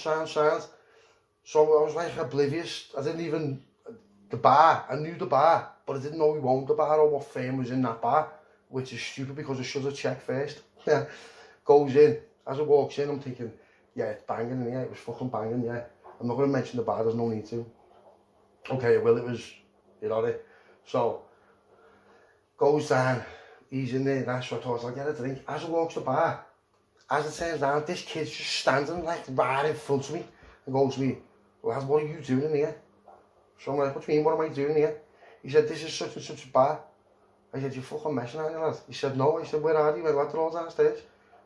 sound. So I was like oblivious. I didn't even, the bar, I knew the bar, but I didn't know who owned the bar or what firm was in that bar, which is stupid because I should have checked first. Goes in, as it walks in, I'm thinking, yeah, it's banging in here, it was fucking banging, yeah. I'm not going to mention the bar, there's no need to. Okay, well, it was, you know it. So, goes down, he's in there, that's what I thought, I'll get a drink. As it walks the bar, as it turns down, this kid's just standing like right in front of me and goes to me, lad, what are you doing in here? So I'm like, what do you mean, what am I doing here? He said, this is such and such a bar. I said, you're fucking messing around, lad. He said, no. I said, where are you? He went, lad, they're all downstairs.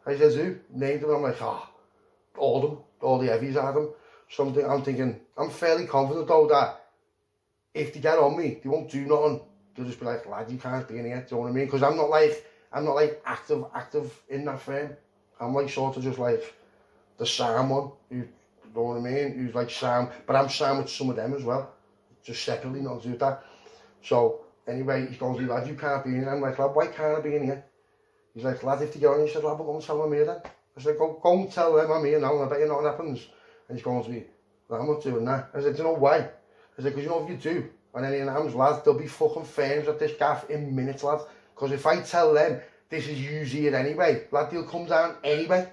I said, who? Named them. I'm like, all of them, all the heavies are them. So I'm thinking, I'm fairly confident though that if they get on me, they won't do nothing. They'll just be like, lad, you can't be in here, do you know what I mean? Because I'm not like active in that frame. I'm like sort of just like the Sam one, who, you know what I mean? Who's like Sam, but I'm Sam with some of them as well. Just separately, not to do that. So anyway, he goes, lad, you can't be in here. I'm like, lad, why can't I be in here? He's like, lad, if they get on you, he said, lad, we'll go and tell them I'm here then. I said, go and tell them I'm here now, and I bet you nothing happens. And he's going to me, lad, I'm not doing that. I said, do you know why? I said, because you know if you do, and anything happens, lad, there'll be fucking firms at this gaff in minutes, lad. Because if I tell them this is usually it anyway, lad, they'll come down anyway.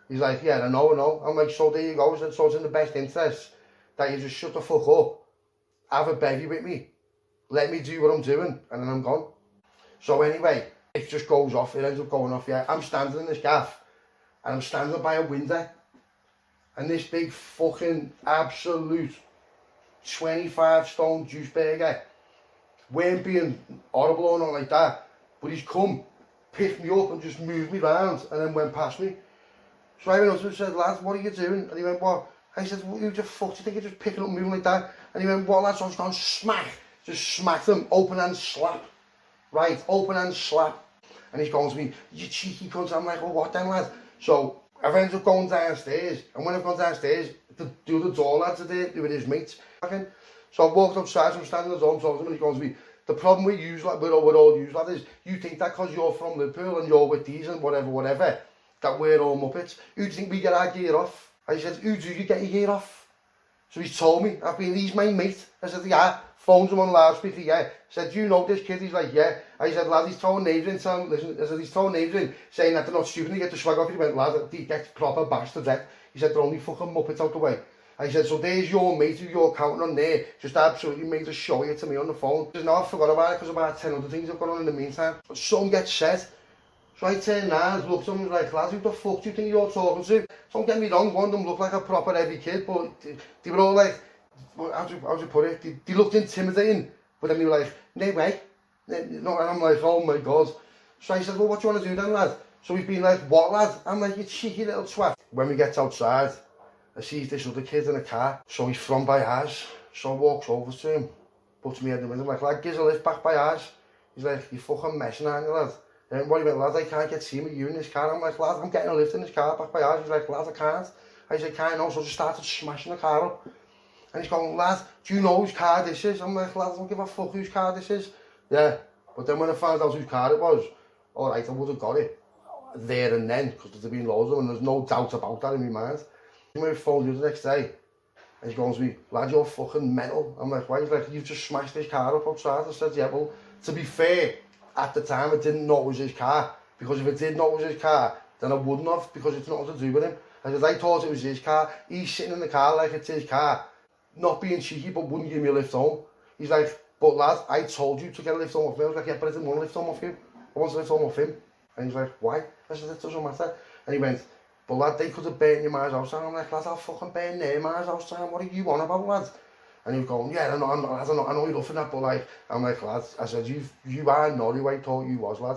He's like, yeah, I know. I'm like, so there you go. I said, so it's in the best interest that you just shut the fuck up, have a bevy with me, let me do what I'm doing, and then I'm gone. So anyway, it just goes off, it ends up going off, yeah. I'm standing in this gaff, and I'm standing by a window, and this big fucking absolute 25 stone juice burger weren't being horrible or nothing like that, but he's come, picked me up and just moved me round and then went past me. So I went up to him and said, lad, what are you doing? And he went, what? I said, well, who the fuck do you think you're just picking up moving like that? And he went, what, lad? So I was going smack, just smacked him, open hand slap, right, open hand slap. And he's going to me, you cheeky cunt. I'm like, well, what then, lad? So I've ended up going downstairs, and when I've gone downstairs, the door lads are there, with his mates. So I walked outside, so I'm standing at the door, talking to him, and he goes to me, the problem with you, like, with all you lad, is you think that because you're from Liverpool and you're with these and whatever, that we're all muppets. Who do you think we get our gear off? I said, who do you get your gear off? So he's told me, he's my mate. I said, yeah. Phones him on loudspeaker, yeah. I said, do you know this kid? He's like, yeah. I said, lad, he's throwing names in, telling, listen, I said, he's throwing names in, saying that they're not stupid, they get the swag off. He went, lad, he gets proper bashed to death. He said, they're only fucking muppets out the way. I said, so there's your mate who you're counting on there, just absolutely made a show it to me on the phone. He said, no, I forgot about it because about 10 other things have gone on in the meantime. But something gets said. So I turned around, looked at him and was like, lad, who the fuck do you think you're talking to? Don't get me wrong, one of them looked like a proper heavy kid, but they were all like, how do you put it? They looked intimidating, but then they were like, no way. No, and I'm like, oh my God. So I said, well, what do you want to do then, lad? So he's been like, what, lad? I'm like, you cheeky little twat. When we get outside, I see this other kid in a car. So he's from by ours. So I walks over to him, puts me in the window, I'm like, lad, gives a lift back by ours. He's like, you fucking messing, aren't you, lad? And what he went, lad, I can't get seen with you in this car. I'm like, lad, I'm getting a lift in this car back by ours. He's like, lad, I can't. I said, can't, no. So I just started smashing the car up. And he's going, lad, do you know whose car this is? I'm like, lad, I don't give a fuck whose car this is. Yeah, but then when I found out whose car it was, alright, I would have got it there and then, because there'd been loads of them, and there's no doubt about that in my mind. He phoned me the next day, and he goes to me, lad, you're fucking mental. I'm like, why? He's like, you've just smashed this car up outside. I said, yeah, well, to be fair, at the time I didn't know it was his car, because if I did know it was his car, then I wouldn't have, because it's nothing to do with him. I said, I thought it was his car. He's sitting in the car like it's his car, not being cheeky, but wouldn't give me a lift home. He's like, but lad, I told you to get a lift home off me. I was like, yeah, but I didn't want a lift home off you. I wanted a lift home off him. And he's like, why? I said, it doesn't matter. And he went, but lad, they could have burned your ma's house down. I'm like, lad, I'll fucking burn their ma's house down. What are you on about, lad? And he was going, yeah, I know you're roughing that, but like, I'm like, lad, I said, you are not who I thought you was, lad.